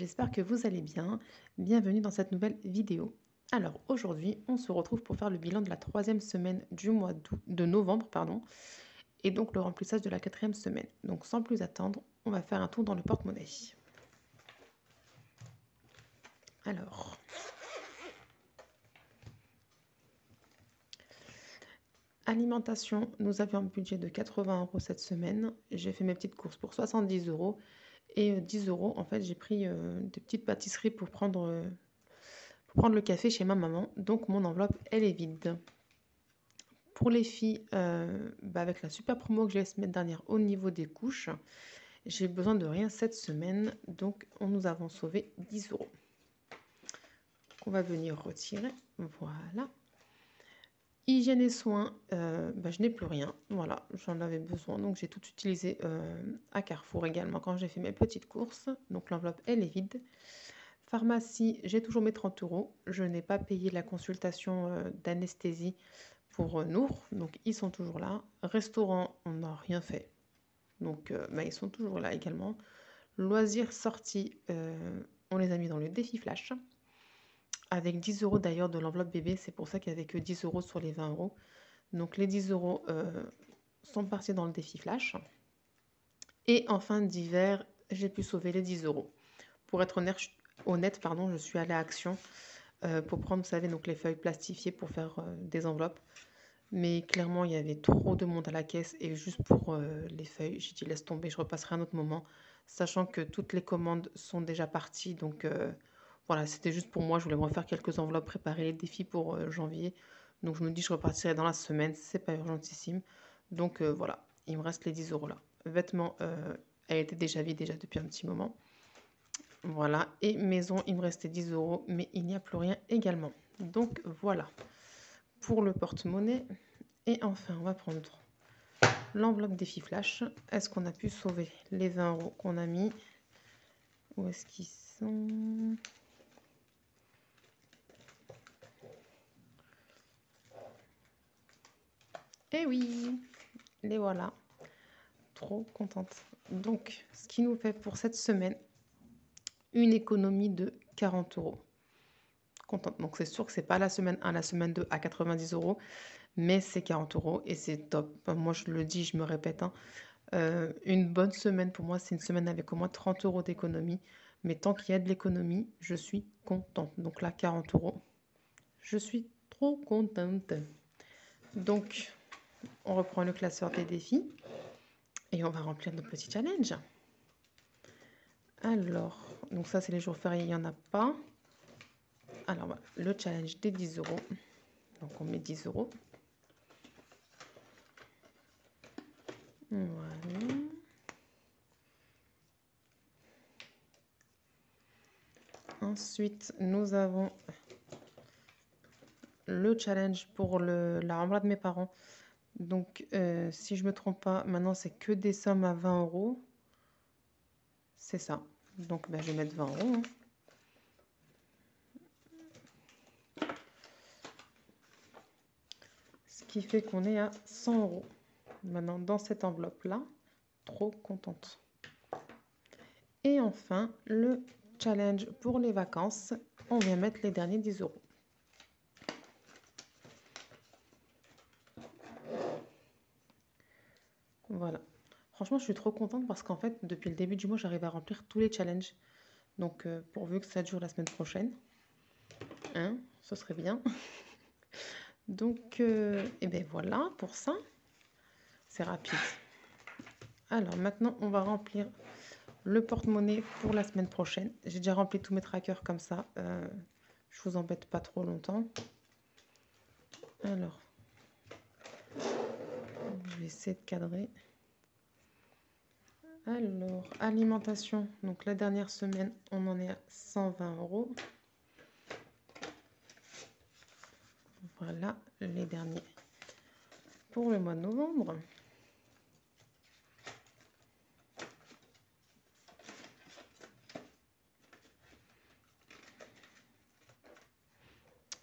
j'espère que vous allez bien. Bienvenue dans cette nouvelle vidéo. Alors aujourd'hui, on se retrouve pour faire le bilan de la troisième semaine du mois de novembre, pardon, et donc le remplissage de la quatrième semaine. Donc sans plus attendre, on va faire un tour dans le porte-monnaie. Alors, alimentation, nous avions un budget de 80 € cette semaine. J'ai fait mes petites courses pour 70 € et 10 € en fait j'ai pris des petites pâtisseries pour prendre le café chez ma maman. Donc mon enveloppe elle est vide. Pour les filles, avec la super promo que j'ai la semaine dernière au niveau des couches, j'ai besoin de rien cette semaine. Donc nous avons sauvé 10 €. On va venir retirer. Voilà. Hygiène et soins, je n'ai plus rien. Voilà, j'en avais besoin. Donc j'ai tout utilisé à Carrefour également quand j'ai fait mes petites courses. Donc l'enveloppe elle est vide. Pharmacie, j'ai toujours mes 30 €. Je n'ai pas payé la consultation d'anesthésie pour Nour, donc ils sont toujours là. Restaurant, on n'a rien fait, donc ils sont toujours là également. Loisirs sortis, on les a mis dans le défi flash, avec 10 € d'ailleurs de l'enveloppe bébé, c'est pour ça qu'il n'y avait que 10 € sur les 20 €. Donc les 10 € sont partis dans le défi flash. Et en fin d'hiver, j'ai pu sauver les 10 €. Pour être honnête, je suis allée à Action pour prendre, vous savez, donc les feuilles plastifiées pour faire des enveloppes. Mais clairement, il y avait trop de monde à la caisse et juste pour les feuilles, j'ai dit laisse tomber, je repasserai un autre moment, sachant que toutes les commandes sont déjà parties. Donc voilà, c'était juste pour moi, je voulais me refaire quelques enveloppes, préparer les défis pour janvier. Donc je me dis je repartirai dans la semaine, c'est pas urgentissime. Donc voilà, il me reste les 10 € là. Vêtements, elle était déjà vide déjà depuis un petit moment. Voilà, et maison, il me restait 10 €, mais il n'y a plus rien également. Donc voilà, pour le porte-monnaie. Et enfin, on va prendre l'enveloppe défi flash. Est-ce qu'on a pu sauver les 20 € qu'on a mis? Où est-ce qu'ils sont? Eh oui, les voilà. Trop contente. Donc, ce qui nous fait pour cette semaine une économie de 40 €. Contente. Donc, c'est sûr que c'est pas la semaine 1, la semaine 2 à 90 €, mais c'est 40 € et c'est top. Moi, je le dis, je me répète, hein. Une bonne semaine pour moi, c'est une semaine avec au moins 30 € d'économie. Mais tant qu'il y a de l'économie, je suis contente. Donc là, 40 €, je suis trop contente. Donc, on reprend le classeur des défis et on va remplir nos petits challenges. Alors, donc ça, c'est les jours fériés, il n'y en a pas. Alors, voilà, le challenge des 10 €. Donc, on met 10 €. Voilà. Ensuite, nous avons le challenge pour la remorque de mes parents. Donc, si je ne me trompe pas, maintenant, c'est que des sommes à 20 €. C'est ça. Donc, je vais mettre 20 €. Hein. Ce qui fait qu'on est à 100 €. Maintenant, dans cette enveloppe-là, trop contente. Et enfin, le challenge pour les vacances. On vient mettre les derniers 10 €. Voilà. Franchement, je suis trop contente parce qu'en fait, depuis le début du mois, j'arrive à remplir tous les challenges. Donc, pourvu que ça dure la semaine prochaine. Hein, ce serait bien. Donc, et bien voilà pour ça. C'est rapide. Alors, maintenant, on va remplir le porte-monnaie pour la semaine prochaine. J'ai déjà rempli tous mes trackers comme ça. Je vous embête pas trop longtemps. Alors, je vais essayer de cadrer. Alors, alimentation. Donc, la dernière semaine, on en est à 120 €. Voilà, les derniers pour le mois de novembre.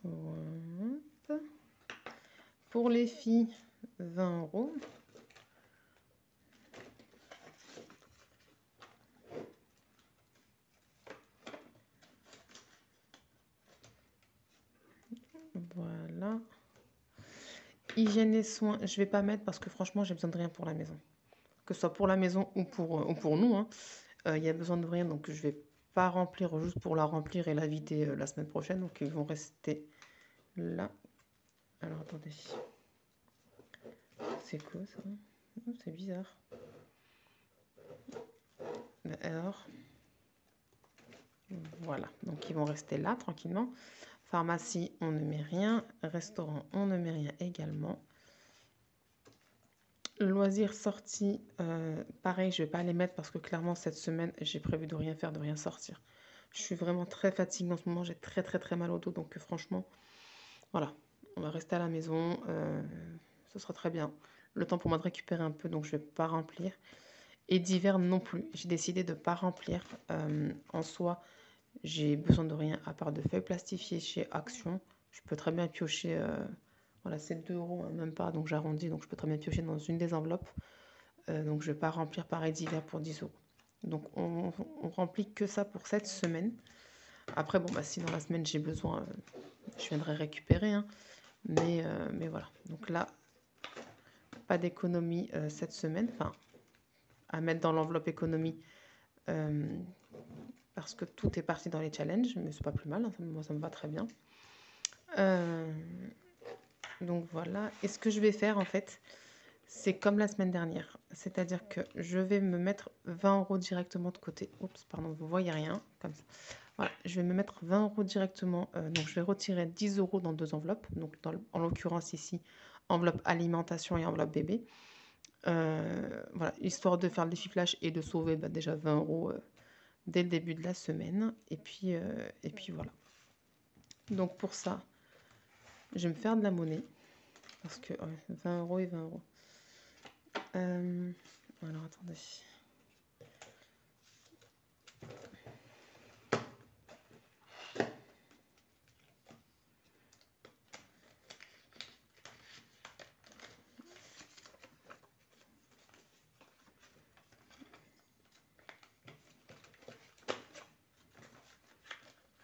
Hop. Pour les filles, 20 €. Hygiène et soins, je vais pas mettre parce que franchement, j'ai besoin de rien pour la maison. Que ce soit pour la maison ou pour nous, hein. Il y a besoin de rien, donc je vais pas remplir juste pour la remplir et la vider la semaine prochaine. Donc ils vont rester là. Alors attendez, c'est quoi ça? Oh, c'est bizarre. Alors, voilà, donc ils vont rester là tranquillement. Pharmacie, on ne met rien. Restaurant, on ne met rien également. Loisirs sortis, pareil, je vais pas les mettre parce que clairement cette semaine, j'ai prévu de rien faire, de rien sortir. Je suis vraiment très fatiguée en ce moment, j'ai très très très mal au dos, donc franchement, voilà, on va rester à la maison, ce sera très bien. Le temps pour moi de récupérer un peu, donc je vais pas remplir. Et d'hiver non plus, j'ai décidé de pas remplir. En soi, j'ai besoin de rien à part de feuilles plastifiées chez Action. Je peux très bien piocher, voilà, c'est 2 euros, hein, même pas, donc j'arrondis, donc je peux très bien piocher dans une des enveloppes. Donc je ne vais pas remplir pareil d'hiver pour 10 euros. Donc on remplit que ça pour cette semaine. Après, bon, bah, si dans la semaine j'ai besoin, je viendrai récupérer, hein. Mais voilà. Donc là, pas d'économie cette semaine. Enfin, à mettre dans l'enveloppe économie euh, parce que tout est parti dans les challenges. Mais c'est pas plus mal, hein, moi ça me va très bien. Donc voilà. Et ce que je vais faire en fait, c'est comme la semaine dernière. C'est-à-dire que je vais me mettre 20 euros directement de côté. Oups, pardon, vous voyez rien. Comme ça. Voilà, je vais me mettre 20 euros directement. Donc je vais retirer 10 euros dans 2 enveloppes. Donc en l'occurrence ici, enveloppe alimentation et enveloppe bébé. Voilà, histoire de faire le défi flash et de sauver déjà 20 euros dès le début de la semaine. Et puis voilà. Donc pour ça, je vais me faire de la monnaie. Parce que 20 euros et 20 euros. Alors attendez.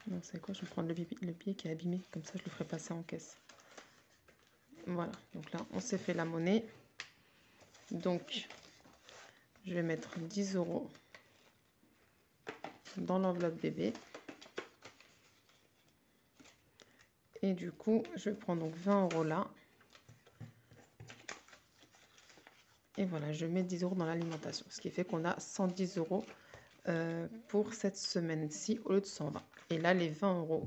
Non, c'est quoi? Je vais prendre le billet qui est abîmé. Comme ça, je le ferai passer en caisse. Voilà. Donc là, on s'est fait la monnaie. Donc, je vais mettre 10 euros dans l'enveloppe bébé. Et du coup, je vais prendre donc 20 euros là. Et voilà, je mets 10 euros dans l'alimentation. Ce qui fait qu'on a 110 euros pour cette semaine-ci au lieu de 120. Et là, les 20 euros.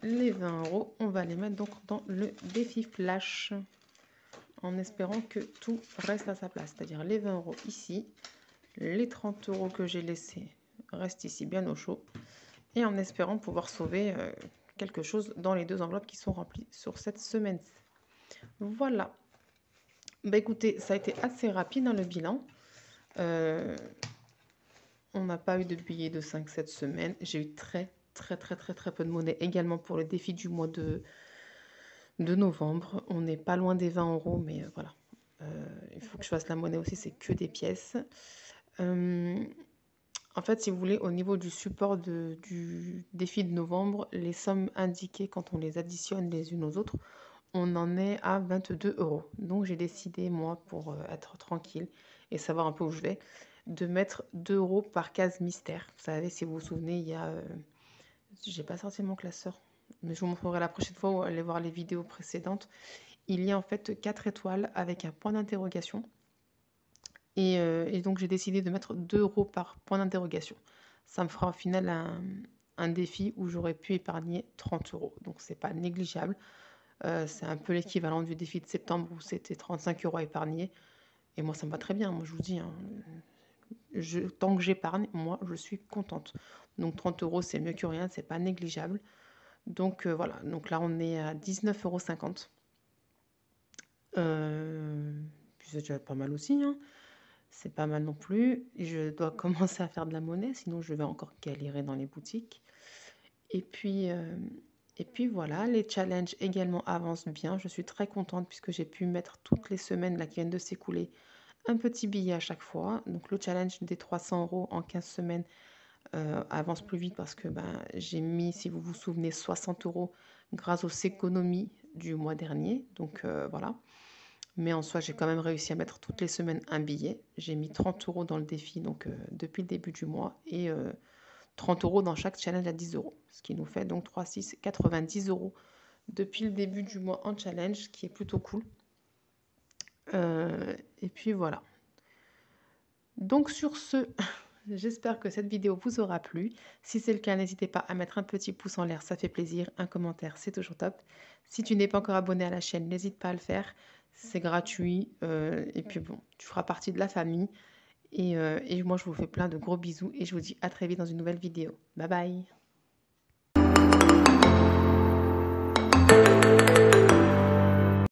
Les 20 euros, on va les mettre donc dans le défi flash. En espérant que tout reste à sa place. C'est-à-dire les 20 euros ici. Les 30 euros que j'ai laissés restent ici bien au chaud. Et en espérant pouvoir sauver quelque chose dans les 2 enveloppes qui sont remplies sur cette semaine. Voilà. Bah écoutez, ça a été assez rapide dans le bilan. On n'a pas eu de billets de 5 cette semaine. J'ai eu très peu de monnaie également pour le défi du mois de novembre. On n'est pas loin des 20 euros, mais voilà. Il faut que je fasse la monnaie aussi, c'est que des pièces. En fait, si vous voulez, au niveau du support du défi de novembre, les sommes indiquées quand on les additionne les unes aux autres, on en est à 22 euros. Donc j'ai décidé, moi, pour être tranquille et savoir un peu où je vais, de mettre 2 euros par case mystère. Vous savez, si vous vous souvenez, il y a... j'ai pas sorti mon classeur, mais je vous montrerai la prochaine fois ou allez voir les vidéos précédentes. Il y a en fait 4 étoiles avec un point d'interrogation. Et donc j'ai décidé de mettre 2 euros par point d'interrogation. Ça me fera au final un défi où j'aurais pu épargner 30 euros. Donc c'est pas négligeable. C'est un peu l'équivalent du défi de septembre où c'était 35 euros à épargner. Et moi ça me va très bien. Moi je vous dis, hein, tant que j'épargne, moi je suis contente. Donc 30 euros c'est mieux que rien, c'est pas négligeable. Donc voilà, donc là on est à 19,50 €. Puis c'est déjà pas mal aussi, hein. C'est pas mal non plus. Je dois commencer à faire de la monnaie, sinon je vais encore galérer dans les boutiques. Et puis voilà, les challenges également avancent bien. Je suis très contente puisque j'ai pu mettre toutes les semaines là, qui viennent de s'écouler un petit billet à chaque fois. Donc le challenge des 300 euros en 15 semaines avance plus vite parce que ben, j'ai mis, si vous vous souvenez, 60 € grâce aux économies du mois dernier. Donc voilà. Mais en soi, j'ai quand même réussi à mettre toutes les semaines un billet. J'ai mis 30 € dans le défi donc depuis le début du mois et 30 € dans chaque challenge à 10 €. Ce qui nous fait donc 3, 6, 90 € depuis le début du mois en challenge, ce qui est plutôt cool. Et puis voilà. Donc sur ce, j'espère que cette vidéo vous aura plu. Si c'est le cas, n'hésitez pas à mettre un petit pouce en l'air, ça fait plaisir. Un commentaire, c'est toujours top. Si tu n'es pas encore abonné à la chaîne, n'hésite pas à le faire. C'est gratuit. Et puis bon, tu feras partie de la famille. Et moi, je vous fais plein de gros bisous et je vous dis à très vite dans une nouvelle vidéo. Bye bye!